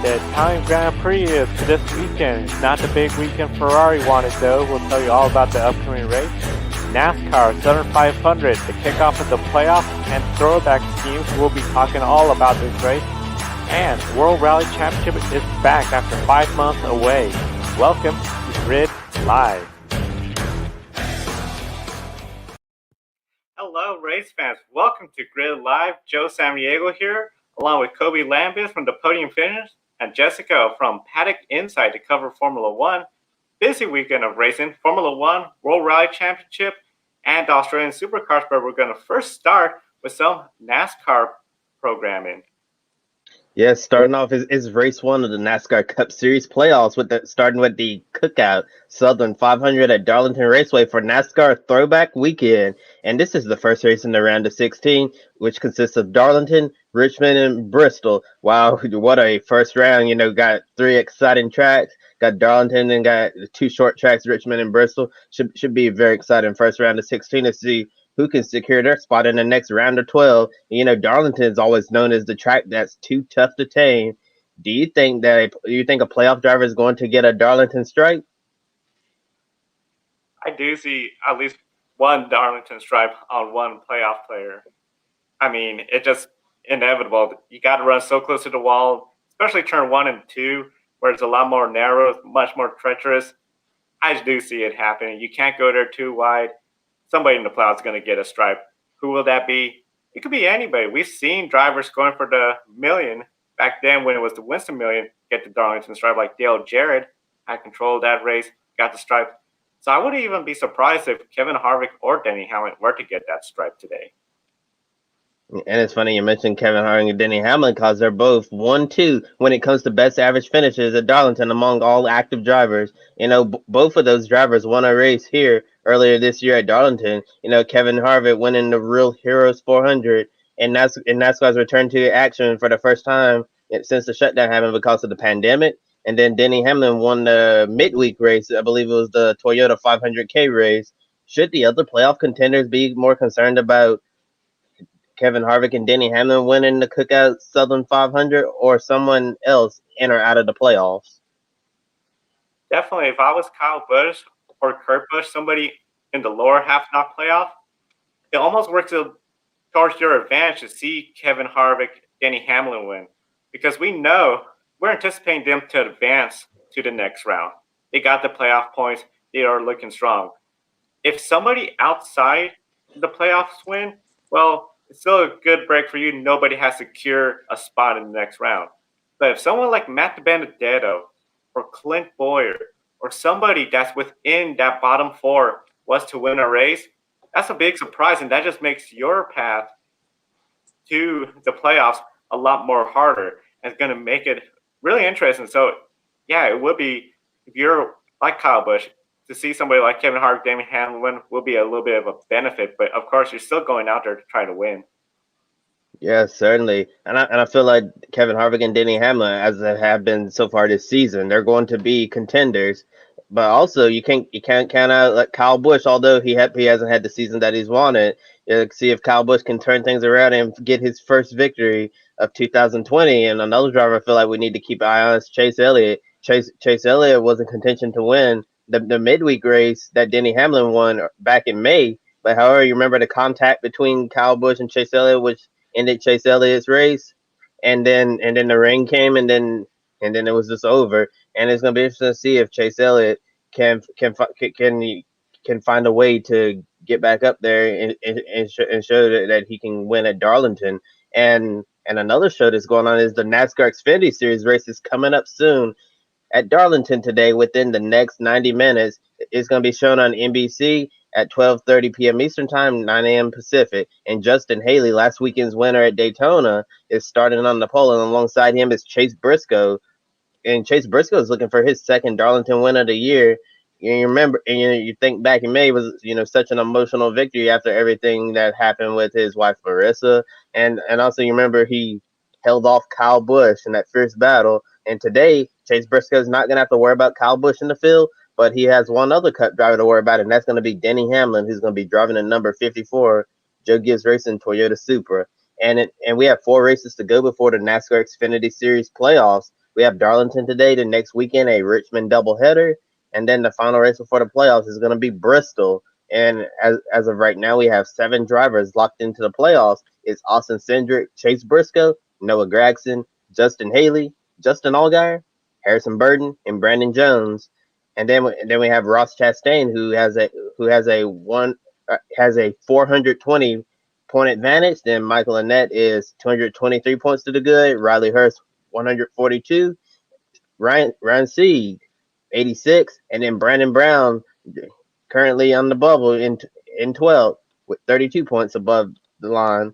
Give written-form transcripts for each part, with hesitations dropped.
The Italian Grand Prix is this weekend. It's not the big weekend Ferrari wanted though. We'll tell you all about the upcoming race. NASCAR Southern 500, the kickoff of the playoffs and throwback schemes. We'll be talking all about this race. And World Rally Championship is back after 5 months away. Welcome to Grid Live. Hello, race fans. Welcome to Grid Live. Joe Samaniego here, along with Kobe Lambis from the Podium Finish and Jessica from Paddock Inside to cover Formula One. Busy weekend of racing, Formula One, World Rally Championship, and Australian SuperCars, but we're going to first start with some NASCAR programming. Yes, starting off is race one of the NASCAR Cup Series playoffs, starting with the Cookout Southern 500 at Darlington Raceway for NASCAR Throwback Weekend. And this is the first race in the round of 16, which consists of Darlington, Richmond, and Bristol. Wow, what a first round. Got three exciting tracks. Got Darlington and got two short tracks, Richmond and Bristol. Should be a very exciting first round of 16 to see who can secure their spot in the next round of 12. Darlington is always known as the track that's too tough to tame. Do you think a playoff driver is going to get a Darlington stripe? I do see at least one Darlington stripe on one playoff player. I mean, it's just inevitable. You got to run so close to the wall, especially turn 1 and 2, where it's a lot more narrow, much more treacherous. I do see it happening. You can't go there too wide. Somebody in the playoffs is going to get a stripe. Who will that be? It could be anybody. We've seen drivers going for the million back then when it was the Winston Million get the Darlington stripe, like Dale Jarrett had control of that race, got the stripe. So I wouldn't even be surprised if Kevin Harvick or Denny Hamlin were to get that stripe today. And it's funny you mentioned Kevin Harvick and Denny Hamlin because they're both 1-2 when it comes to best average finishes at Darlington among all active drivers. Both of those drivers won a race here earlier this year at Darlington. Kevin Harvick winning the Real Heroes 400, and NASCAR's returned to action for the first time since the shutdown happened because of the pandemic. And then Denny Hamlin won the midweek race. I believe it was the Toyota 500K race. Should the other playoff contenders be more concerned about Kevin Harvick and Denny Hamlin winning the Cookout Southern 500 or someone else in or out of the playoffs? Definitely. If I was Kyle Busch or Kurt Busch, somebody in the lower half not playoff, it almost works towards your advantage to see Kevin Harvick, Denny Hamlin win, because we're anticipating them to advance to the next round. They got the playoff points. They are looking strong. If somebody outside the playoffs win, well, it's still a good break for you. Nobody has to secure a spot in the next round. But if someone like Matt DiBenedetto or Clint Bowyer or somebody that's within that bottom four was to win a race, that's a big surprise, and that just makes your path to the playoffs a lot more harder. And it's going to make it really interesting. So, yeah, it would be, if you're like Kyle Busch, to see somebody like Kevin Harvick, Denny Hamlin will be a little bit of a benefit. But, of course, you're still going out there to try to win. Yeah, certainly. And I feel like Kevin Harvick and Denny Hamlin, as they have been so far this season, they're going to be contenders. But also, you can't count out like Kyle Busch, although he hasn't had the season that he's wanted. See if Kyle Busch can turn things around and get his first victory of 2020. And another driver I feel like we need to keep an eye on is Chase Elliott. Chase Elliott was in contention to win the midweek race that Denny Hamlin won back in May. But however, you remember the contact between Kyle Busch and Chase Elliott, which ended Chase Elliott's race, and then the rain came, and then it was just over. And it's gonna be interesting to see if Chase Elliott can find a way to get back up there and show that he can win at Darlington. And another show that's going on is the NASCAR Xfinity Series race is coming up soon at Darlington today. Within the next 90 minutes, it's going to be shown on NBC at 12:30 p.m. Eastern Time, 9 a.m. Pacific. And Justin Haley, last weekend's winner at Daytona, is starting on the pole, and alongside him is Chase Briscoe. And Chase Briscoe is looking for his second Darlington win of the year. You remember, and you think back in May was such an emotional victory after everything that happened with his wife Marissa, and also you remember he held off Kyle Busch in that fierce battle. And today, Chase Briscoe is not going to have to worry about Kyle Busch in the field, but he has one other Cup driver to worry about, and that's going to be Denny Hamlin, who's going to be driving the number 54 Joe Gibbs Racing Toyota Supra. And we have 4 races to go before the NASCAR Xfinity Series playoffs. We have Darlington today. The next weekend, a Richmond doubleheader, and then the final race before the playoffs is going to be Bristol. And as of right now, we have 7 drivers locked into the playoffs. It's Austin Cindric, Chase Briscoe, Noah Gragson, Justin Haley, Justin Allgaier, Harrison Burton, and Brandon Jones. And then we have Ross Chastain, who has a 420 point advantage. Then Michael Annett is 223 points to the good. Riley Hurst 142. Ryan Sieg 86, and then Brandon Brown currently on the bubble in 12th with 32 points above the line.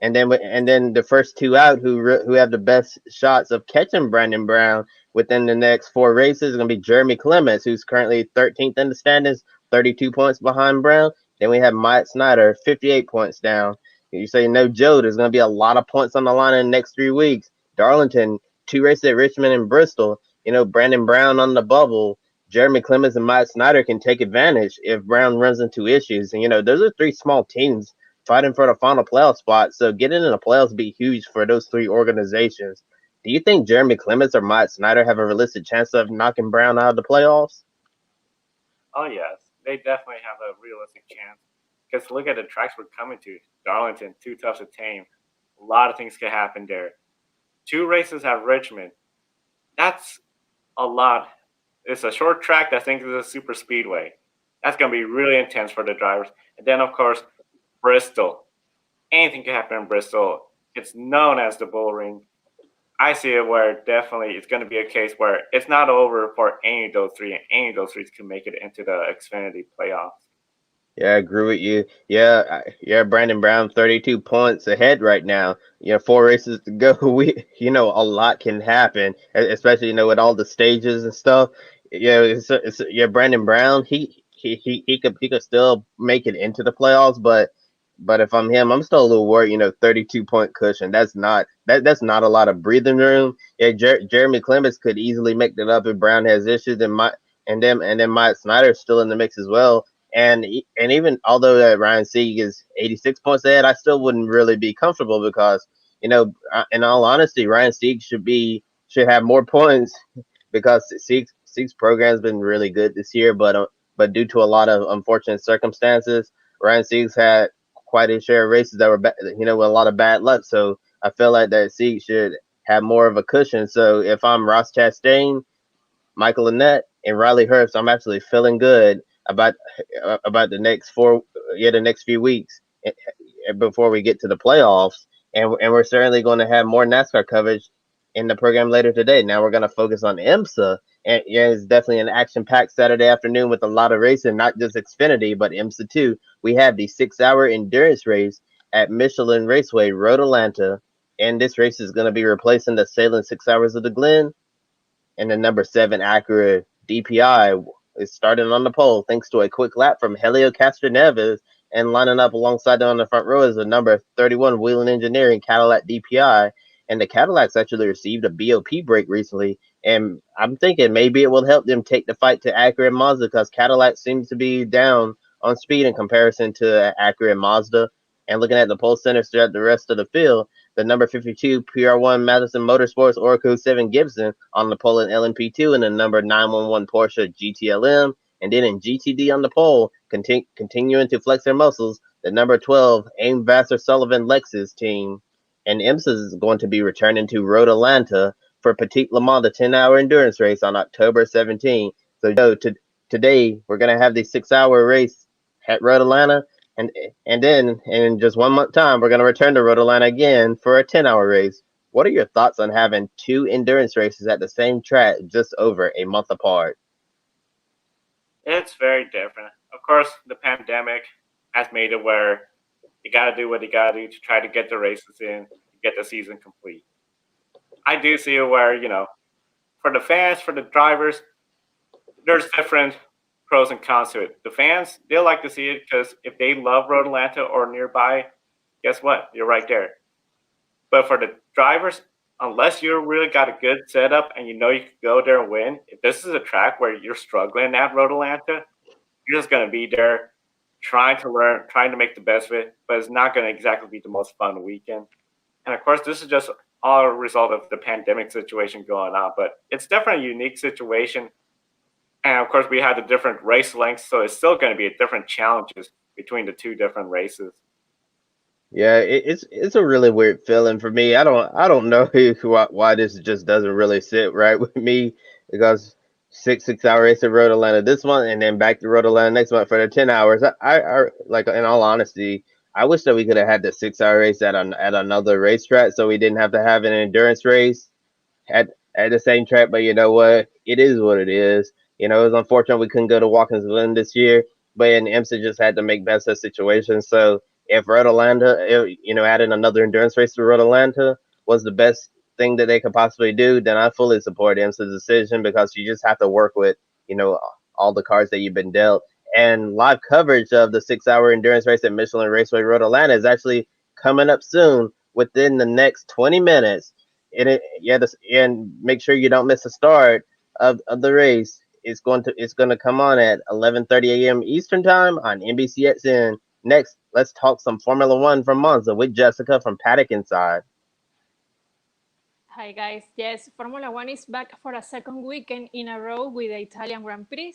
And then the first 2 out who have the best shots of catching Brandon Brown within the next 4 races is going to be Jeremy Clements, who's currently 13th in the standings, 32 points behind Brown. Then we have Myatt Snyder, 58 points down. You say no Joe, there's going to be a lot of points on the line in the next 3 weeks. Darlington, 2 races at Richmond and Bristol. Brandon Brown on the bubble. Jeremy Clements and Myatt Snyder can take advantage if Brown runs into issues. And, those are 3 small teams fighting for the final playoff spot. So getting in the playoffs would be huge for those 3 organizations. Do you think Jeremy Clements or Myatt Snyder have a realistic chance of knocking Brown out of the playoffs? Oh yes, they definitely have a realistic chance. Because look at the tracks we're coming to. Darlington, too tough to tame. A lot of things can happen there. 2 races at Richmond. That's a lot. It's a short track that I think is a super speedway. That's going to be really intense for the drivers. And then, of course, Bristol. Anything can happen in Bristol. It's known as the bull ring. I see it where definitely it's going to be a case where it's not over for any of those 3, and any of those 3 can make it into the Xfinity playoffs. Yeah, I agree with you. Yeah, Brandon Brown, 32 points ahead right now. 4 races to go. A lot can happen, especially with all the stages and stuff. Brandon Brown, he could still make it into the playoffs, but if I'm him, I'm still a little worried. 32-point cushion. That's not a lot of breathing room. Yeah, Jeremy Clements could easily make that up if Brown has issues, and then Myatt Snyder's still in the mix as well. And even although that Ryan Sieg is 86 points ahead, I still wouldn't really be comfortable because in all honesty, Ryan Sieg should have more points because Sieg's program has been really good this year, but due to a lot of unfortunate circumstances, Ryan Sieg's had quite a share of races that were with a lot of bad luck. So I feel like that Sieg should have more of a cushion. So if I'm Ross Chastain, Michael Annett, and Riley Hurst, I'm actually feeling good about the next few weeks before we get to the playoffs, and we're certainly going to have more NASCAR coverage in the program later today. Now we're going to focus on IMSA, and yeah, it's definitely an action-packed Saturday afternoon with a lot of racing, not just Xfinity, but IMSA too. We have the 6-hour endurance race at Michelin Raceway, Road Atlanta, and this race is going to be replacing the Salem 6 Hours of the Glen, and the number 7 Acura DPI is starting on the pole thanks to a quick lap from Helio Castroneves, and lining up alongside them on the front row is the number 31 Whelen Engineering Cadillac DPI. And the Cadillacs actually received a BOP break recently, and I'm thinking maybe it will help them take the fight to Acura and Mazda because Cadillac seems to be down on speed in comparison to Acura and Mazda. And looking at the pole centers throughout the rest of the field, the number 52 PR1 Madison Motorsports Oracle 7 Gibson on the pole in LMP2, and the number 911 Porsche GTLM. And then in GTD on the pole, continuing to flex their muscles, the number 12 Aim Vassar Sullivan Lexus team. And IMSA is going to be returning to Road Atlanta for Petit Le Mans, the 10-hour endurance race on October 17th. So today we're going to have the 6-hour race at Road Atlanta. And then in just 1 month time, we're going to return to Road Atlanta again for a 10-hour race. What are your thoughts on having 2 endurance races at the same track just over a month apart? It's very different. Of course, the pandemic has made it where you got to do what you got to do to try to get the races in, get the season complete. I do see it where, for the fans, for the drivers, there's different pros and cons to it. The fans, they'll like to see it because if they love Road Atlanta or nearby, guess what? You're right there. But for the drivers, unless you really got a good setup and you can go there and win, if this is a track where you're struggling at Road Atlanta, you're just going to be there trying to learn, trying to make the best of it, but it's not going to exactly be the most fun weekend. And of course, this is just all a result of the pandemic situation going on. But it's definitely a unique situation. And of course, we had the different race lengths, so it's still going to be different challenges between the two different races. Yeah, it's a really weird feeling for me. I don't know why this just doesn't really sit right with me because 6 hour race at Road Atlanta this month and then back to Road Atlanta next month for the 10 hours. I like in all honesty, I wish that we could have had the 6 hour race at another racetrack so we didn't have to have an endurance race at the same track. But you know what? It is what it is. You know, it was unfortunate we couldn't go to Watkins Glen this year, but and IMSA just had to make best of the situation. So if Road Atlanta, adding another endurance race to Road Atlanta was the best thing that they could possibly do, then I fully support IMSA's decision because you just have to work with, you know, all the cards that you've been dealt. And live coverage of the 6 hour endurance race at Michelin Raceway Road Atlanta is actually coming up soon within the next 20 minutes. And make sure you don't miss the start of the race. It's going to come on at 11:30 a.m. Eastern time on NBCXN. Next, let's talk some Formula One from Monza with Jessica from Paddock Inside. Hi guys, yes, Formula One is back for a second weekend in a row with the Italian Grand Prix.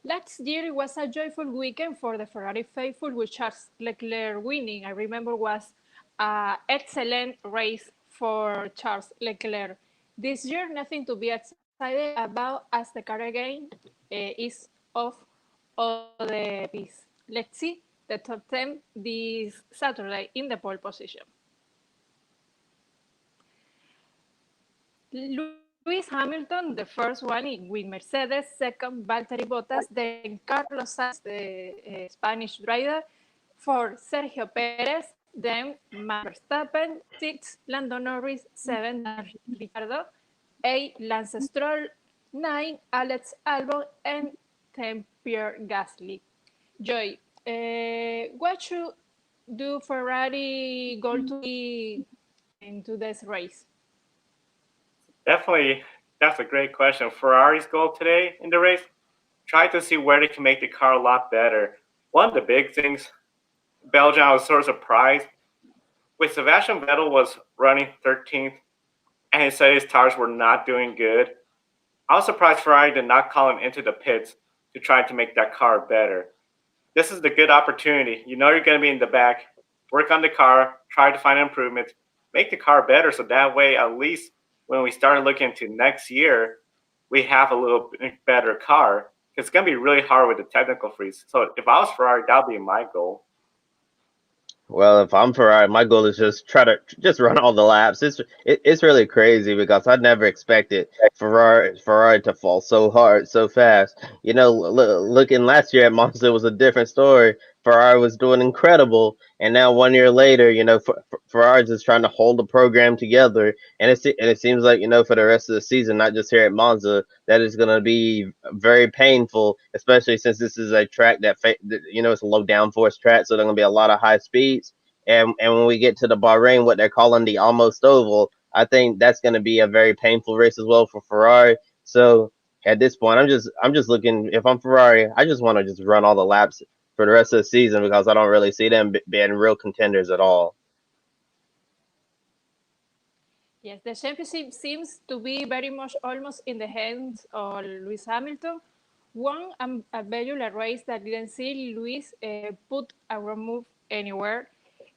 Last year it was a joyful weekend for the Ferrari faithful with Charles Leclerc winning. I remember was an excellent race for Charles Leclerc. This year nothing to be excited about as the car again is off all the piece. Let's see the top 10 this Saturday in the pole position. Lewis Hamilton, the first one with Mercedes, second Valtteri Bottas, then Carlos Sainz, the Spanish driver, fourth Sergio Perez, then Max Verstappen, sixth Lando Norris, seven Daniel Ricciardo, eight Lance Stroll, nine Alex Albon, and 10 Pierre Gasly. Joy, what should do Ferrari goal to be into this race? Definitely, that's a great question. Ferrari's goal today in the race, try to see where they can make the car a lot better. One of the big things, Belgium, I was sort of surprised with Sebastian Vettel was running 13th, and he said his tires were not doing good. I was surprised Ferrari did not call him into the pits to try to make that car better. This is the good opportunity. You know you're going to be in the back. Work on the car, try to find improvements, make the car better so that way at least when we start looking to next year, we have a little bit better car. It's going to be really hard with the technical freeze. So if I was Ferrari, that would be my goal. Well, if I'm Ferrari, my goal is just try to just run all the laps. It's really crazy because I never expected Ferrari to fall so hard so fast. You know, looking last year at Monza was a different story. Ferrari was doing incredible, and now 1 year later, you know, Ferrari's just trying to hold the program together, and it seems like, you know, for the rest of the season, not just here at Monza, that is going to be very painful, especially since this is a track that it's a low downforce track, so there's going to be a lot of high speeds. And when we get to the Bahrain, what they're calling the almost oval, I think that's going to be a very painful race as well for Ferrari. So at this point, I'm just looking. If I'm Ferrari, I just want to just run all the laps for the rest of the season because I don't really see them being real contenders at all. Yes, the championship seems to be very much almost in the hands of Lewis Hamilton. One a regular race that didn't see Lewis put a wrong move anywhere.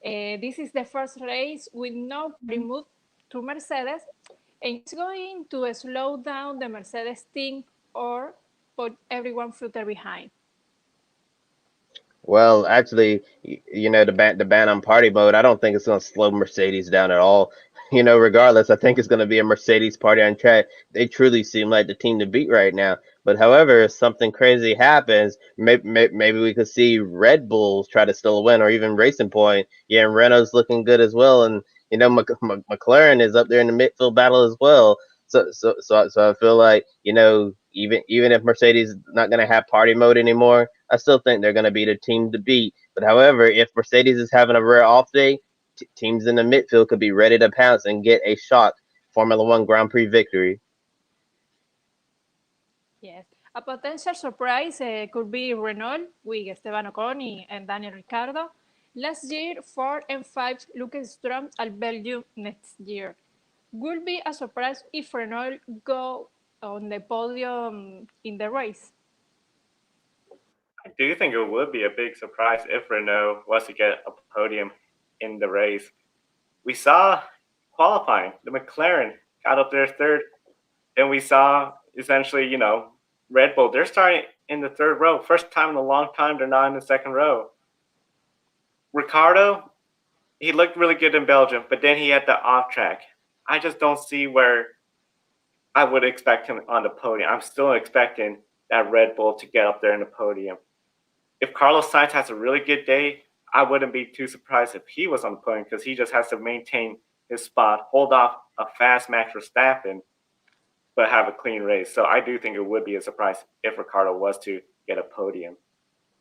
This is the first race with no remove to Mercedes, and it's going to slow down the Mercedes team or put everyone further behind. Well, actually, the ban on party mode, I don't think it's going to slow Mercedes down at all. You know, regardless, I think it's going to be a Mercedes party on track. They truly seem like the team to beat right now. But however, if something crazy happens, maybe we could see Red Bulls try to steal a win, or even Racing Point. Yeah, and Renault's looking good as well, and McLaren is up there in the midfield battle as well. So I feel like, even if Mercedes is not going to have party mode anymore, I still think they're going to be the team to beat. But however, if Mercedes is having a rare off day, teams in the midfield could be ready to pounce and get a shot Formula One Grand Prix victory. Yes, a potential surprise could be Renault with Esteban Ocon and Daniel Ricciardo. Last year, 4 and 5 look strong at Belgium next year. would be a surprise if Renault go on the podium in the race. I do think it would be a big surprise if Renault was to get a podium in the race. We saw qualifying, the McLaren got up there third. Then we saw essentially, Red Bull, they're starting in the third row. First time in a long time they're not in the second row. Ricardo, he looked really good in Belgium, but then he had the off track. I just don't see where I would expect him on the podium. I'm still expecting that Red Bull to get up there in the podium. If Carlos Sainz has a really good day, I wouldn't be too surprised if he was on the podium because he just has to maintain his spot, hold off a fast Max Verstappen, but have a clean race. So I do think it would be a surprise if Ricardo was to get a podium.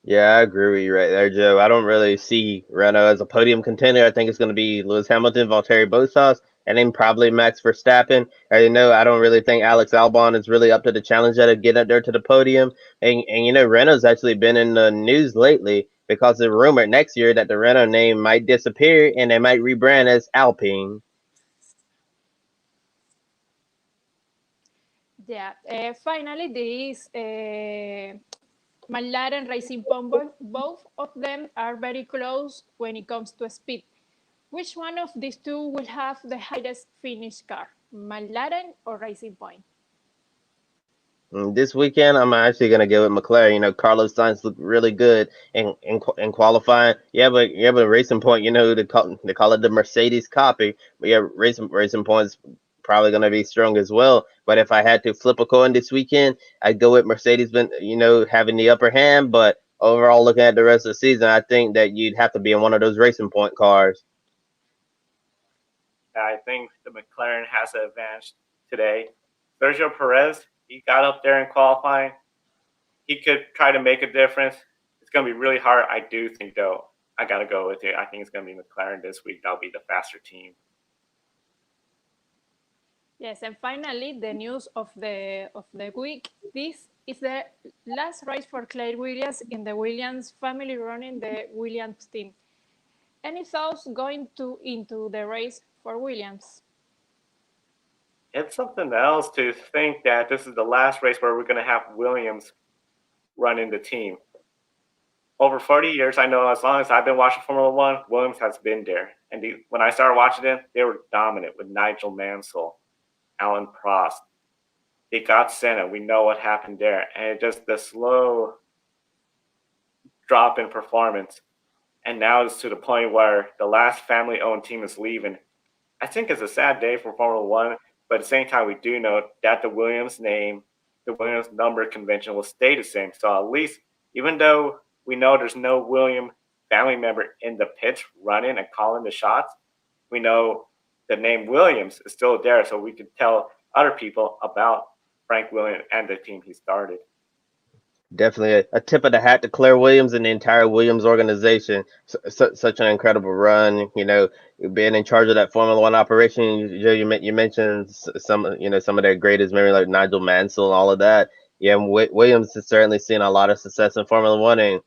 Yeah, I agree with you right there, Joe. I don't really see Renault as a podium contender. I think it's going to be Lewis Hamilton, Valtteri Bottas, and then probably Max Verstappen. I don't really think Alex Albon is really up to the challenge to get up there to the podium. And Renault's actually been in the news lately because it's rumored next year that the Renault name might disappear and they might rebrand as Alpine. Yeah. Finally, there is McLaren Racing Point. Both of them are very close when it comes to speed. Which one of these two will have the highest finish car, McLaren or Racing Point? This weekend, I'm actually gonna go with McLaren. Carlos Sainz looked really good in qualifying. Yeah, but Racing Point, they call it the Mercedes copy. But yeah, Racing Point's probably gonna be strong as well. But if I had to flip a coin this weekend, I'd go with Mercedes, been having the upper hand. But overall, looking at the rest of the season, I think that you'd have to be in one of those Racing Point cars. I think the McLaren has an advantage today. Sergio Perez, he got up there in qualifying. He could try to make a difference. It's going to be really hard. I do think, though, I got to go with it. I think it's going to be McLaren this week. That'll be the faster team. Yes, and finally, the news of the week. This is the last race for Claire Williams in the Williams family running the Williams team. Any thoughts going into the race for Williams? It's something else to think that this is the last race where we're going to have Williams running the team. Over 40 years, I know as long as I've been watching Formula One, Williams has been there. And when I started watching them, they were dominant with Nigel Mansell, Alan Prost. They got Senna. We know what happened there. And it just the slow drop in performance. And now it's to the point where the last family owned team is leaving. I think it's a sad day for Formula One, but at the same time, we do know that the Williams name, the Williams number convention will stay the same. So at least, even though we know there's no William family member in the pits running and calling the shots, we know the name Williams is still there, so we can tell other people about Frank Williams and the team he started. Definitely a tip of the hat to Claire Williams and the entire Williams organization. Such an incredible run. Being in charge of that Formula One operation. You mentioned some of their greatest memory like Nigel Mansell and all of that. Yeah, Williams has certainly seen a lot of success in Formula One, and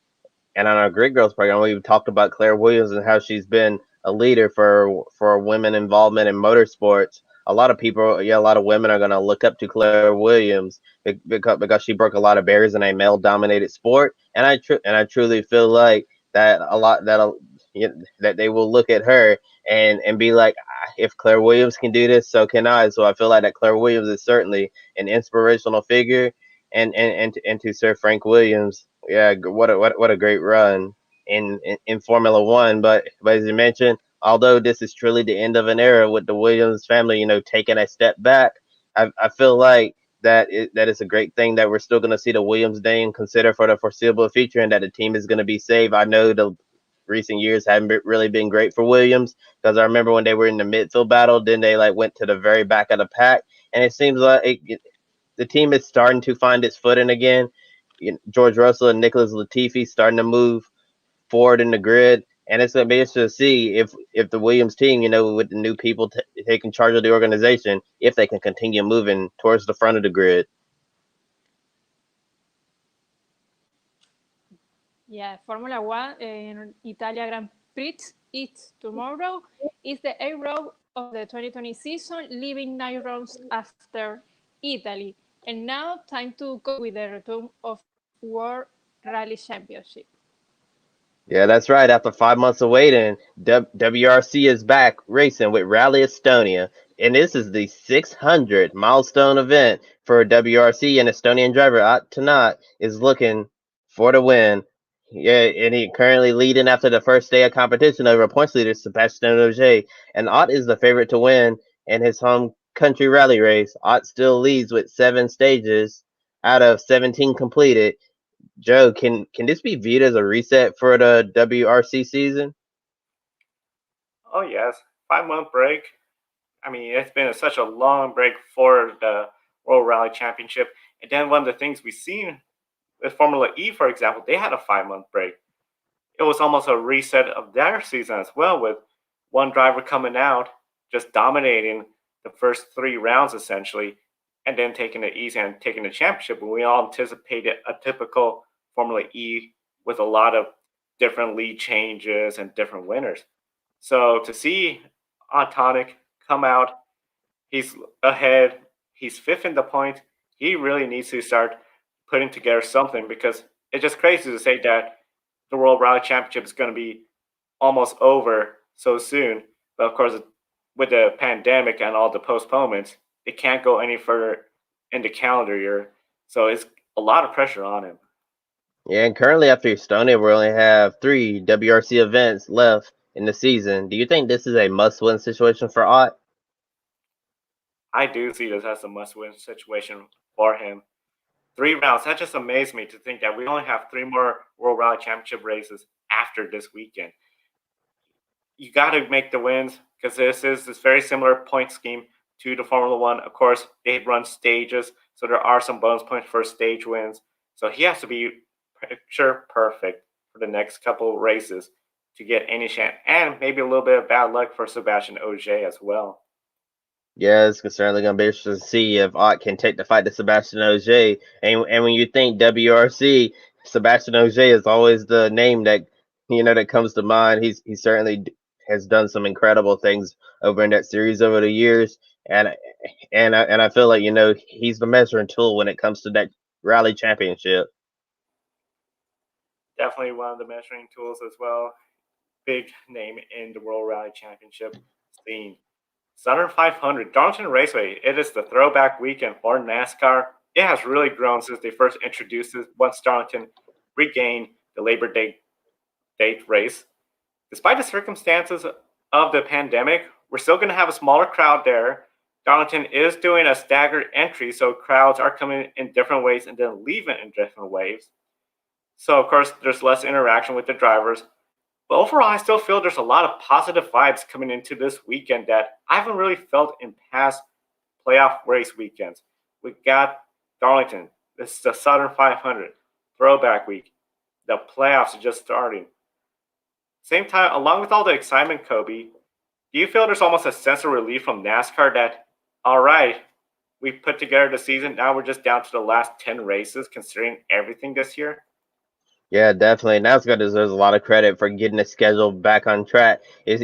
on our Grid Girls program, we talked about Claire Williams and how she's been a leader for women involvement in motorsports. A lot of people, a lot of women are going to look up to Claire Williams because she broke a lot of barriers in a male-dominated sport. And I truly feel like that a lot that they will look at her and be like, if Claire Williams can do this, so can I. So I feel like that Claire Williams is certainly an inspirational figure, and to Sir Frank Williams, yeah, what a great run in Formula One. But as you mentioned, although this is truly the end of an era with the Williams family, taking a step back, I feel like that is a great thing that we're still going to see the Williams name considered for the foreseeable future, and that the team is going to be saved. I know the recent years haven't really been great for Williams because I remember when they were in the midfield battle, then they went to the very back of the pack, and it seems like the team is starting to find its footing again. George Russell and Nicholas Latifi starting to move forward in the grid, and it's going to be interesting to see if the Williams team, with the new people taking charge of the organization, if they can continue moving towards the front of the grid. Yeah, Formula One in Italia Grand Prix. It's tomorrow. It's the 8th row of the 2020 season, leaving 9 rounds after Italy. And now, time to go with the return of World Rally Championship. Yeah, that's right. After 5 months of waiting, WRC is back racing with Rally Estonia. And this is the 600 milestone event for WRC, and Estonian driver Tanat is looking for the win. Yeah, and he currently leading after the first day of competition over points leader Sebastian Ogier. And Ott is the favorite to win in his home country rally race. Ott still leads with 7 stages out of 17 completed. Joe, can this be viewed as a reset for the WRC season? Oh yes, 5 month break. I mean, it's been such a long break for the World Rally Championship. And then one of the things we've seen with Formula E, for example, they had a 5 month break. It was almost a reset of their season as well, with one driver coming out, just dominating the first 3 rounds essentially, and then taking it easy and taking the championship. And we all anticipated a typical Formula E with a lot of different lead changes and different winners. So to see Autonic come out, he's ahead, he's fifth in the point. He really needs to start putting together something, because it's just crazy to say that the World Rally Championship is going to be almost over so soon. But of course, with the pandemic and all the postponements, it can't go any further in the calendar year. So it's a lot of pressure on him. Yeah, and currently after Estonia, we only have 3 WRC events left in the season. Do you think this is a must-win situation for Ott? I do see this as a must-win situation for him. 3 rounds. That just amazed me to think that we only have 3 more World Rally Championship races after this weekend. You got to make the wins, because this very similar point scheme to the Formula One. Of course, they run stages, so there are some bonus points for stage wins. So he has to be picture perfect for the next couple races to get any chance, and maybe a little bit of bad luck for Sebastian Ogier as well. Yeah, it's certainly going to be interesting to see if Ott can take the fight to Sebastian Ogier. And when you think WRC, Sebastian Ogier is always the name that that comes to mind. He certainly has done some incredible things over in that series over the years, and I feel like he's the measuring tool when it comes to that rally championship. Definitely one of the measuring tools as well. Big name in the World Rally Championship scene. Southern 500, Darlington Raceway. It is the throwback weekend for NASCAR. It has really grown since they first introduced it once Darlington regained the Labor Day date race. Despite the circumstances of the pandemic, we're still going to have a smaller crowd there. Darlington is doing a staggered entry, so crowds are coming in different ways and then leaving in different waves. So, of course, there's less interaction with the drivers. But overall, I still feel there's a lot of positive vibes coming into this weekend that I haven't really felt in past playoff race weekends. We got Darlington. This is the Southern 500 throwback week. The playoffs are just starting. Same time, along with all the excitement, Kobe, do you feel there's almost a sense of relief from NASCAR that, all right, we put together the season, now we're just down to the last 10 races considering everything this year? Yeah, definitely. NASCAR deserves a lot of credit for getting the schedule back on track. Is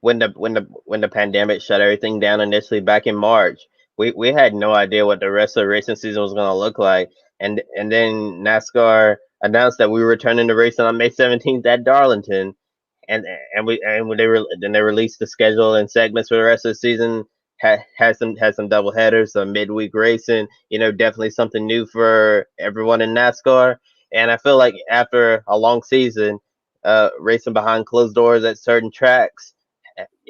when the pandemic shut everything down initially back in March, we had no idea what the rest of the racing season was going to look like, and then NASCAR announced that we were returning to racing on May 17th at Darlington, and then they released the schedule and segments for the rest of the season. Had some double headers, some midweek racing. Definitely something new for everyone in NASCAR. And I feel like after a long season, racing behind closed doors at certain tracks,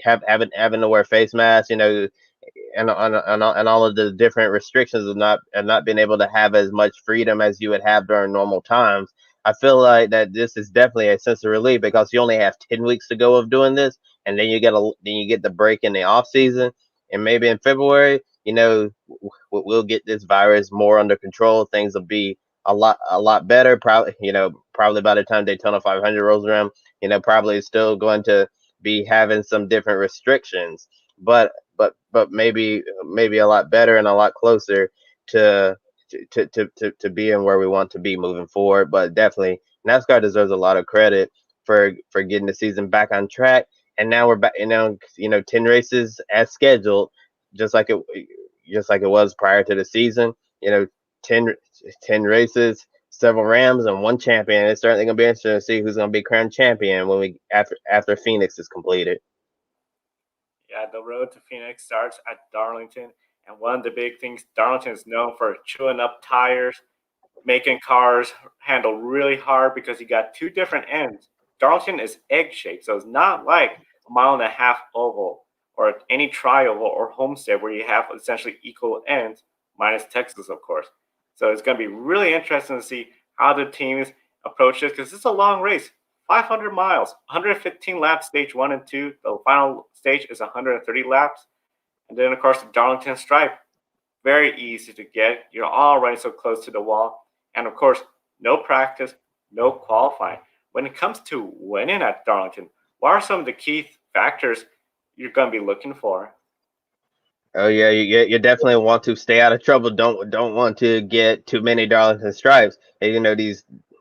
having to wear face masks, and all of the different restrictions of not being able to have as much freedom as you would have during normal times. I feel like that this is definitely a sense of relief, because you only have 10 weeks to go of doing this, and then you get the break in the off season, and maybe in February, we'll get this virus more under control. Things will be a lot better. Probably by the time Daytona 500 rolls around, probably still going to be having some different restrictions, but maybe a lot better and a lot closer to being where we want to be moving forward. But definitely NASCAR deserves a lot of credit for getting the season back on track. now we're back. 10 races as scheduled, just like it was prior to the season. 10, 10 races, several Rams, and one champion. It's certainly going to be interesting to see who's going to be crowned champion when we after Phoenix is completed. Yeah, the road to Phoenix starts at Darlington, and one of the big things Darlington is known for chewing up tires, making cars handle really hard because you got two different ends. Darlington is egg shaped, so it's not like a mile and a half oval or any tri-oval or homestead where you have essentially equal ends, minus Texas, of course. So it's going to be really interesting to see how the teams approach this because it's a long race. 500 miles, 115 laps, stage 1 and 2. The final stage is 130 laps. And then, of course, the Darlington Stripe. Very easy to get. You're all running so close to the wall. And, of course, no practice, no qualifying. When it comes to winning at Darlington, what are some of the key factors you're going to be looking for? Oh yeah, you definitely want to stay out of trouble. Don't want to get too many Darlington stripes. And,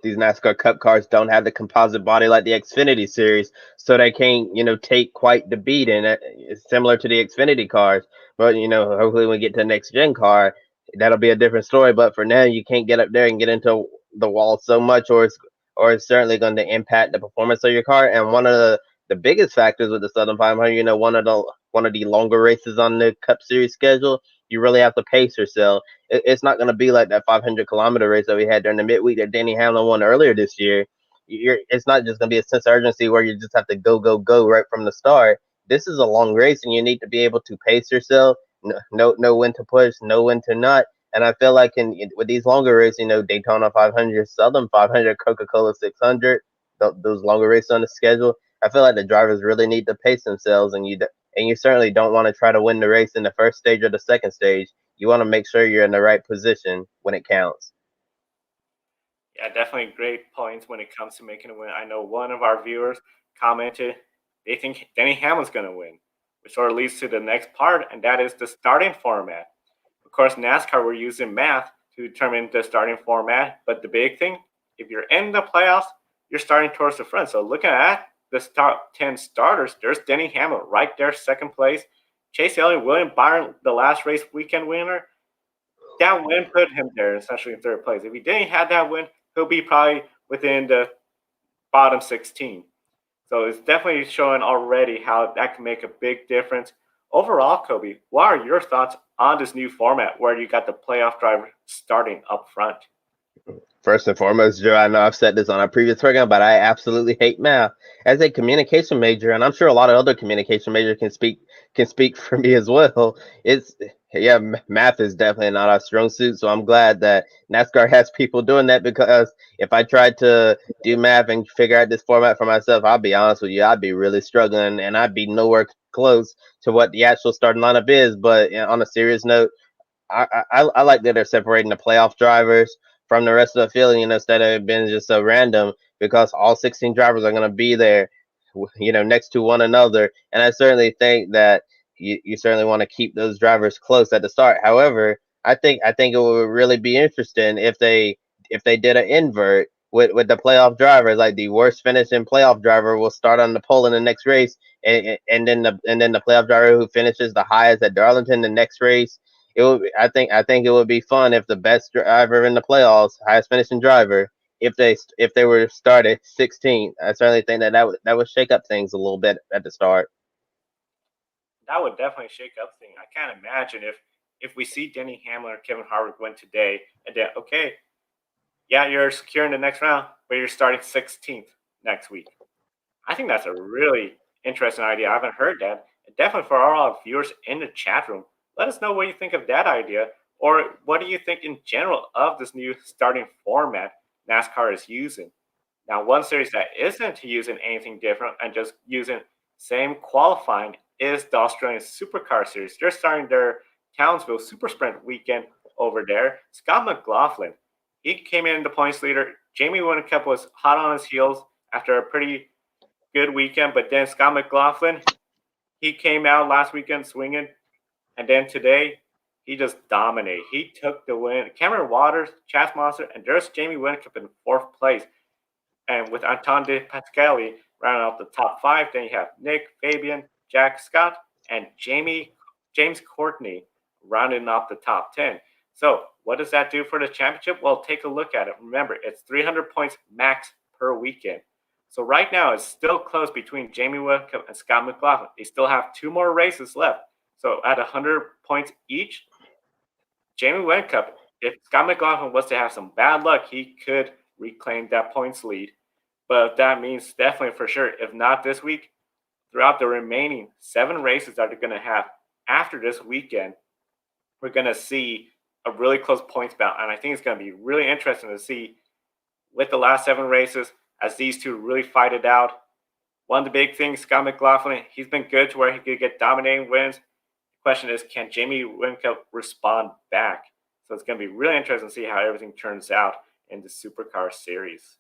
these NASCAR Cup cars don't have the composite body like the Xfinity series, so they can't take quite the beat. And it's similar to the Xfinity cars. But hopefully when we get to the next gen car, that'll be a different story. But for now, you can't get up there and get into the wall so much, or it's certainly going to impact the performance of your car. And one of the biggest factors with the Southern 500, one of the longer races on the Cup Series schedule, you really have to pace yourself. It's not going to be like that 500-kilometer race that we had during the midweek that Denny Hamlin won earlier this year. It's not just going to be a sense of urgency where you just have to go, go, go right from the start. This is a long race, and you need to be able to pace yourself, know when to push, know when to not. And I feel like with these longer races, Daytona 500, Southern 500, Coca-Cola 600, those longer races on the schedule, I feel like the drivers really need to pace themselves, and you certainly don't want to try to win the race in the first stage or the second stage. You want to make sure you're in the right position when it counts. Yeah, definitely great points when it comes to making a win. I know one of our viewers commented they think Denny Hamlin's going to win, which sort of leads to the next part, and that is the starting format. Of course, NASCAR, we're using math to determine the starting format, but the big thing, if you're in the playoffs, you're starting towards the front. So looking at the top 10 starters, there's Denny Hamlin right there, second place. Chase Elliott, William Byron, the last race weekend winner. That win put him there, essentially in third place. If he didn't have that win, he'll be probably within the bottom 16. So it's definitely showing already how that can make a big difference. Overall, Kobe, what are your thoughts on this new format where you got the playoff driver starting up front? First and foremost, Joe, I know I've said this on our previous program, but I absolutely hate math. As a communication major, and I'm sure a lot of other communication majors can speak for me as well. It's math is definitely not our strong suit. So I'm glad that NASCAR has people doing that, because if I tried to do math and figure out this format for myself, I'll be honest with you, I'd be really struggling, and I'd be nowhere close to what the actual starting lineup is. But on a serious note, I like that they're separating the playoff drivers from the rest of the field, instead of it being just so random, because all 16 drivers are going to be there, next to one another. And I certainly think that you certainly want to keep those drivers close at the start. However, I think it would really be interesting if they did an invert with the playoff drivers, like the worst finishing playoff driver will start on the pole in the next race, and then the playoff driver who finishes the highest at Darlington the next race. I think it would be fun if the best driver in the playoffs, highest finishing driver, if they were started 16th. I certainly think that would shake up things a little bit at the start. That would definitely shake up things. I can't imagine if we see Denny Hamlin or Kevin Harvick win today, and then okay, yeah, you're securing the next round, but you're starting 16th next week. I think that's a really interesting idea. I haven't heard that. And definitely for all our viewers in the chat room, let us know what you think of that idea, or what do you think in general of this new starting format NASCAR is using. Now, one series that isn't using anything different and just using same qualifying is the Australian SuperCar series. They're starting their Townsville Super Sprint weekend over there. Scott McLaughlin, he came in the points leader. Jamie Whincup was hot on his heels after a pretty good weekend, but then Scott McLaughlin, he came out last weekend swinging, and then today he just dominated. He took the win. Cameron Waters, Chas Monster, and there's Jamie Whincup in fourth place, and with Anton De Pascali Rounding out the top 5, then you have Nick, Fabian, Jack Scott, and James Courtney rounding off the top 10. So what does that do for the championship? Well, take a look at it. Remember, it's 300 points max per weekend. So right now, it's still close between Jamie Whincup and Scott McLaughlin. They still have 2 more races left. So at 100 points each, Jamie Whincup, if Scott McLaughlin was to have some bad luck, he could reclaim that points lead. But that means definitely for sure, if not this week, throughout the remaining 7 races that they're going to have after this weekend, we're going to see a really close points battle. And I think it's going to be really interesting to see with the last 7 races as these two really fight it out. One of the big things, Scott McLaughlin, he's been good to where he could get dominating wins. The question is, can Jamie Whincup respond back? So it's going to be really interesting to see how everything turns out in the SuperCar series.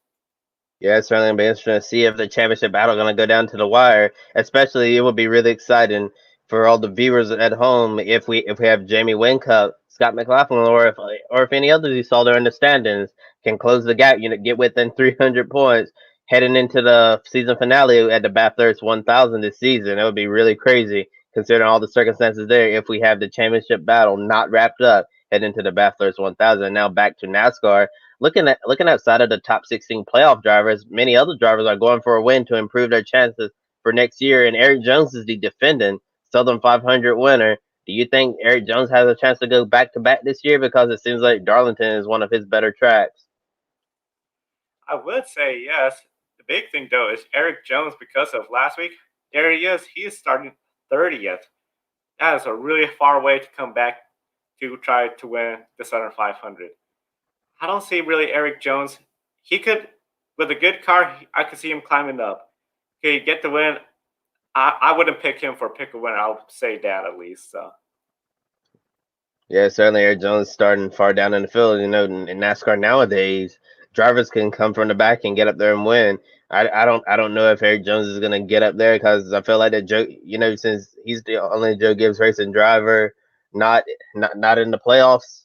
Yeah, it's certainly going to be interesting to see if the championship battle is going to go down to the wire. Especially, it would be really exciting for all the viewers at home if we have Jamie Whincup, Scott McLaughlin, or if any others you saw there in the standings can close the gap, get within 300 points heading into the season finale at the Bathurst 1000 this season. It would be really crazy considering all the circumstances there if we have the championship battle not wrapped up heading into the Bathurst 1000. Now back to NASCAR. Looking outside of the top 16 playoff drivers, many other drivers are going for a win to improve their chances for next year. And Eric Jones is the defending Southern 500 winner. Do you think Eric Jones has a chance to go back to back this year? Because it seems like Darlington is one of his better tracks. I would say yes. The big thing though is Eric Jones, because of last week, there he is. He is starting 30th. That is a really far way to come back to try to win the Southern 500. I don't see really Eric Jones. He could, with a good car, I could see him climbing up. Could he get the win? I wouldn't pick him for pick a winner. I'll say that at least. So. Yeah, certainly Eric Jones starting far down in the field. In NASCAR nowadays, drivers can come from the back and get up there and win. I don't know if Eric Jones is gonna get up there because I feel like that Joe, since he's the only Joe Gibbs racing driver not in the playoffs.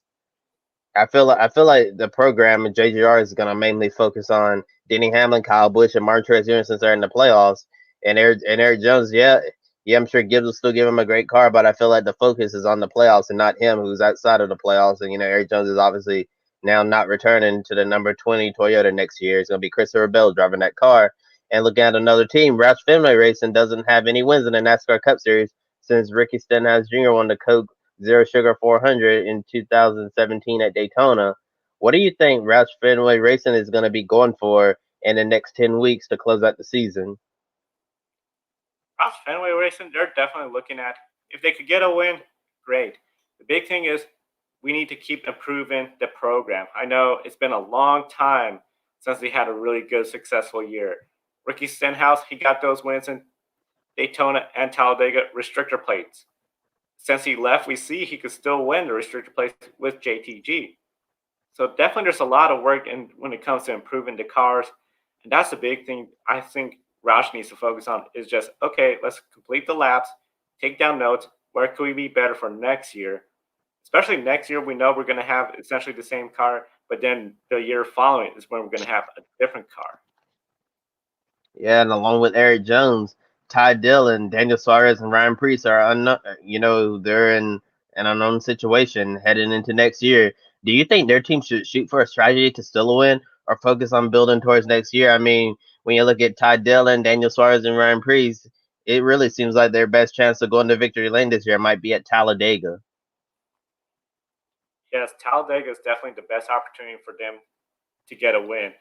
I feel like the program and JGR is gonna mainly focus on Denny Hamlin, Kyle Busch, and Martin Truex Jr. since they're in the playoffs. And Eric Jones, yeah, I'm sure Gibbs will still give him a great car, but I feel like the focus is on the playoffs and not him, who's outside of the playoffs. And Eric Jones is obviously now not returning to the number 20 Toyota next year. It's gonna be Christopher Bell driving that car. And looking at another team, Roush Fenway Racing doesn't have any wins in the NASCAR Cup Series since Ricky Stenhouse Jr. won the Coke Zero Sugar 400 in 2017 at Daytona. What do you think Roush Fenway Racing is going to be going for in the next 10 weeks to close out the season? Roush Fenway Racing, they're definitely looking at, if they could get a win, great. The big thing is we need to keep improving the program. I know it's been a long time since they had a really good, successful year. Ricky Stenhouse, he got those wins in Daytona and Talladega restrictor plates. Since he left, we see he could still win the restrictor plates with JTG. So definitely there's a lot of work when it comes to improving the cars. And that's the big thing I think Roush needs to focus on is just, okay, let's complete the laps, take down notes. Where can we be better for next year? Especially next year, we know we're going to have essentially the same car, but then the year following is when we're going to have a different car. Yeah, and along with Eric Jones, Ty Dillon, Daniel Suarez, and Ryan Preece are they're in an unknown situation heading into next year. Do you think their team should shoot for a strategy to still a win or focus on building towards next year? I mean, when you look at Ty Dillon, Daniel Suarez, and Ryan Preece, it really seems like their best chance to go into victory lane this year might be at Talladega. Yes, Talladega is definitely the best opportunity for them to get a win.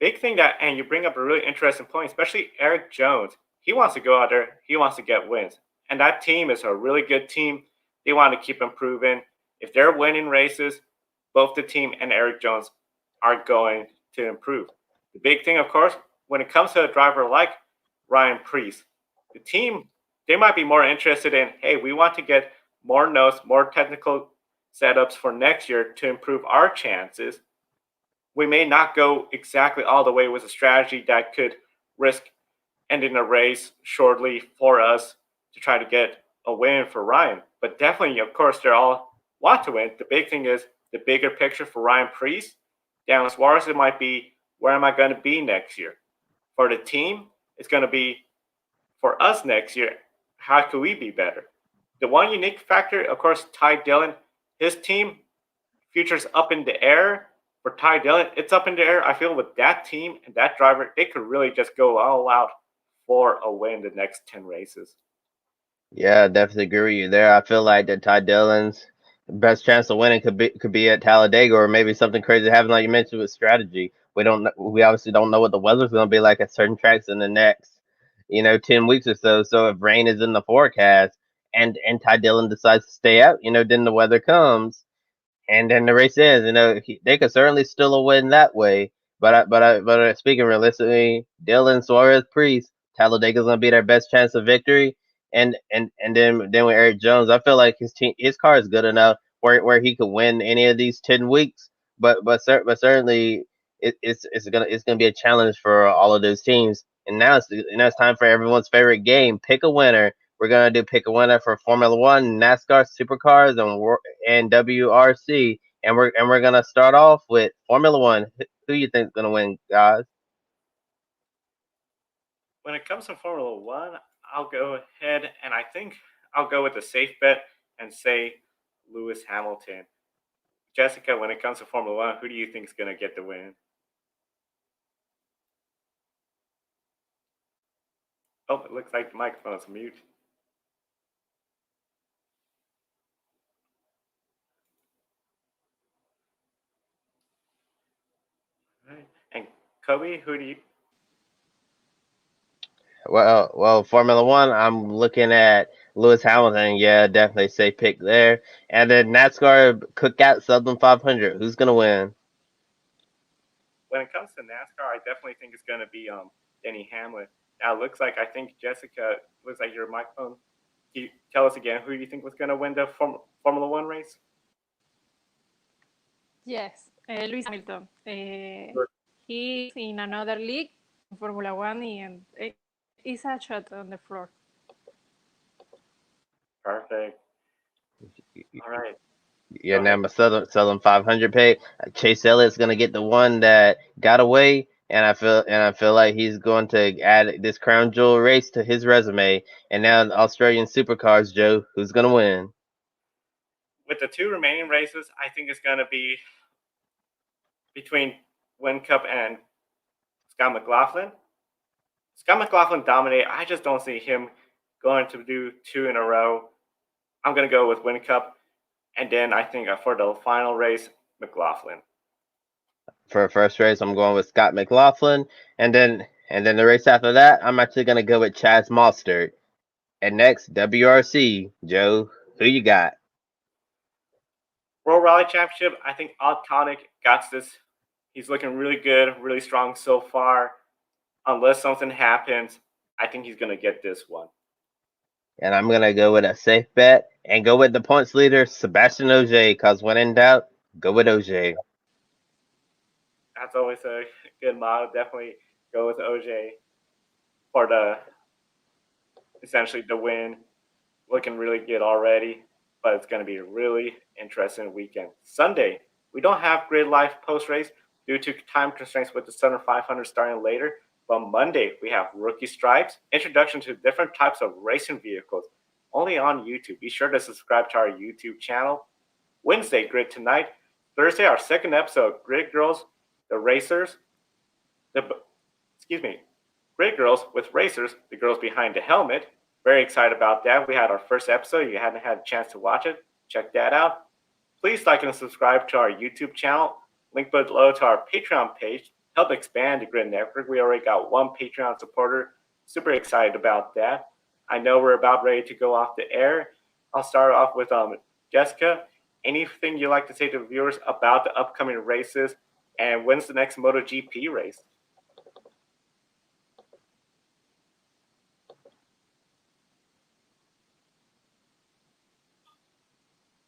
Big thing and you bring up a really interesting point, especially Eric Jones. He wants to go out there. He wants to get wins. And that team is a really good team. They want to keep improving. If they're winning races, both the team and Eric Jones are going to improve. The big thing, of course, when it comes to a driver like Ryan Preece, the team, they might be more interested in, hey, we want to get more notes, more technical setups for next year to improve our chances. We may not go exactly all the way with a strategy that could risk ending a race shortly for us to try to get a win for Ryan. But definitely, of course, they all want to win. The big thing is the bigger picture for Ryan Preece. Down as far as it might be, where am I going to be next year? For the team, it's going to be for us next year. How could we be better? The one unique factor, of course, Ty Dillon, his team, future's up in the air. For Ty Dillon, it's up in the air. I feel with that team and that driver, they could really just go all out for a win the next 10 races. Yeah, I definitely agree with you there. I feel like that Ty Dillon's best chance of winning could be at Talladega, or maybe something crazy happen, like you mentioned with strategy. We obviously don't know what the weather's going to be like at certain tracks in the next 10 weeks or so. So if rain is in the forecast and Ty Dillon decides to stay out, then the weather comes. And then the race ends. They could certainly still win that way. But speaking realistically, Dylan Suarez Priest, Talladega's gonna be their best chance of victory. And then with Eric Jones, I feel like his car is good enough where he could win any of these 10 weeks. But certainly it's gonna be a challenge for all of those teams. And now it's time for everyone's favorite game: pick a winner. We're gonna do pick a winner for Formula One, NASCAR Supercars, and WRC, and we're gonna start off with Formula One. Who you think is gonna win, guys? When it comes to Formula One, I'll go ahead and I think I'll go with the safe bet and say Lewis Hamilton. Jessica, when it comes to Formula One, who do you think is going to get the win? Oh, it looks like the microphone is mute. Right. And Kobe, who do you? Well, Formula One, I'm looking at Lewis Hamilton. Yeah, definitely safe pick there. And then NASCAR Cookout Southern 500. Who's gonna win? When it comes to NASCAR, I definitely think it's going to be Denny Hamlin. Now, it looks like I think Jessica, looks like your microphone. Can you tell us again who do you think was going to win the Formula One race? Yes, Lewis Hamilton. Sure. He's in another league, Formula One, and it's a shot on the floor. Perfect. All right. Yeah, Go now ahead. my Southern 500 pick. Chase Elliott's gonna get the one that got away, and I feel like he's going to add this crown jewel race to his resume. And now the Australian Supercars, Joe, who's gonna win? With the two remaining races, I think it's going to be between Whincup and Scott McLaughlin. Scott McLaughlin dominated. I just don't see him going to do two in a row. I'm going to go with Whincup. And then I think for the final race, McLaughlin. For first race, I'm going with Scott McLaughlin, and then the race after that, I'm actually gonna go with Chaz Mostert. And next, WRC, Joe, who you got? World Rally Championship, I think Alconic got this. He's looking really good, really strong so far. Unless something happens, I think he's going to get this one. And I'm gonna go with a safe bet and go with the points leader, Sebastian Ogier, because when in doubt, go with Ogier. That's always a good model. Definitely go with OJ for essentially the win. Looking really good already, but it's going to be a really interesting weekend. Sunday, we don't have grid life post race due to time constraints with the Southern 500 starting later. But Monday, we have rookie stripes, introduction to different types of racing vehicles, only on YouTube. Be sure to subscribe to our YouTube channel. Wednesday, Grid Tonight. Thursday, our second episode, Grid Girls, the Racers. Grid Girls with Racers, the girls behind the helmet. Very excited about that. We had our first episode. If you haven't had a chance to watch it, check that out. Please like and subscribe to our YouTube channel. Link below to our Patreon page. Help expand the Grid Network. We already got one Patreon supporter. Super excited about that. I know we're about ready to go off the air. I'll start off with Jessica. Anything you'd like to say to the viewers about the upcoming races, and when's the next MotoGP race?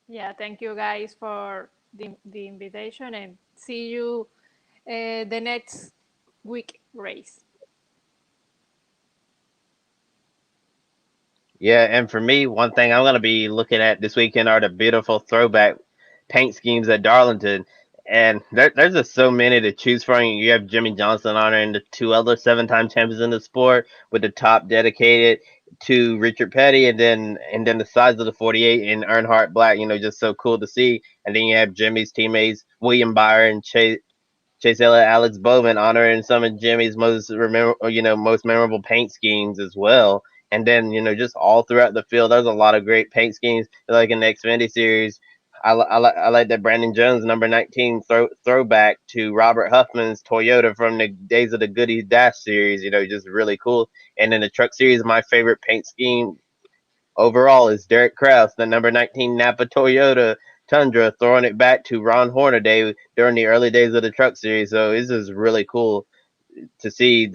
Yeah, thank you guys for the invitation, and see you the next week race. Yeah, and for me, one thing I'm gonna be looking at this weekend are the beautiful throwback paint schemes at Darlington. And there's just so many to choose from. You have Jimmy Johnson honoring the two other 7-time champions in the sport, with the top dedicated to Richard Petty, and then the size of the 48 and Earnhardt Black. Just so cool to see. And then you have Jimmy's teammates William Byron, Chase Elliott, Alex Bowman honoring some of Jimmy's most memorable paint schemes as well. And then just all throughout the field, there's a lot of great paint schemes. Like in the Xfinity series, I like that Brandon Jones number 19 throwback to Robert Huffman's Toyota from the days of the Goody Dash series. Just really cool. And in the truck series, my favorite paint scheme overall is Derek Kraus, the number 19 Napa Toyota Tundra, throwing it back to Ron Hornaday during the early days of the truck series. So this is really cool to see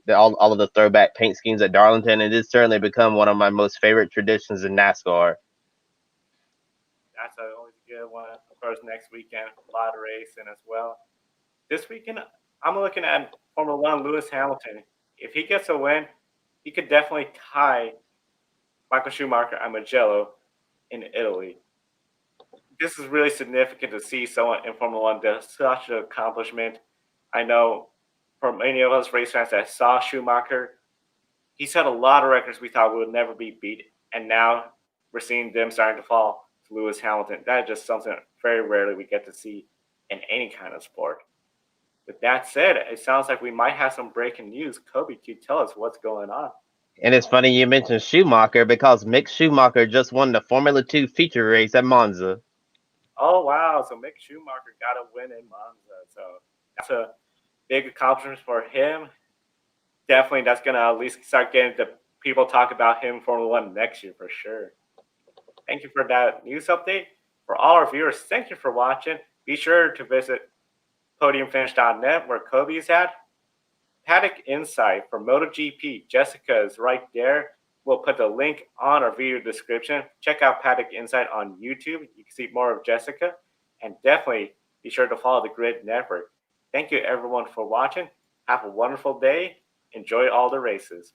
all of the throwback paint schemes at Darlington, and it's certainly become one of my most favorite traditions in NASCAR. That's always a good one. Of course, next weekend, a lot of racing as well. This weekend, I'm looking at Formula One Lewis Hamilton. If he gets a win, he could definitely tie Michael Schumacher and Mugello in Italy. This is really significant to see someone in Formula One do such an accomplishment. I know for many of us race fans that saw Schumacher, he set a lot of records we thought would never be beat, and now we're seeing them starting to fall to Lewis Hamilton. That is just something very rarely we get to see in any kind of sport. With that said, it sounds like we might have some breaking news. Kobe, can you tell us what's going on? And it's funny you mentioned Schumacher because Mick Schumacher just won the Formula 2 feature race at Monza. Oh, wow. So Mick Schumacher got a win in Monza. So that's a big accomplishment for him. Definitely, that's going to at least start getting the people talk about him in Formula One next year for sure. Thank you for that news update. For all our viewers, thank you for watching. Be sure to visit podiumfinish.net where Kobe is at. Paddock Insight for MotoGP. Jessica is right there. We'll put the link on our video description. Check out Paddock Insight on YouTube. You can see more of Jessica. And definitely be sure to follow the Grid Network. Thank you, everyone, for watching. Have a wonderful day. Enjoy all the races.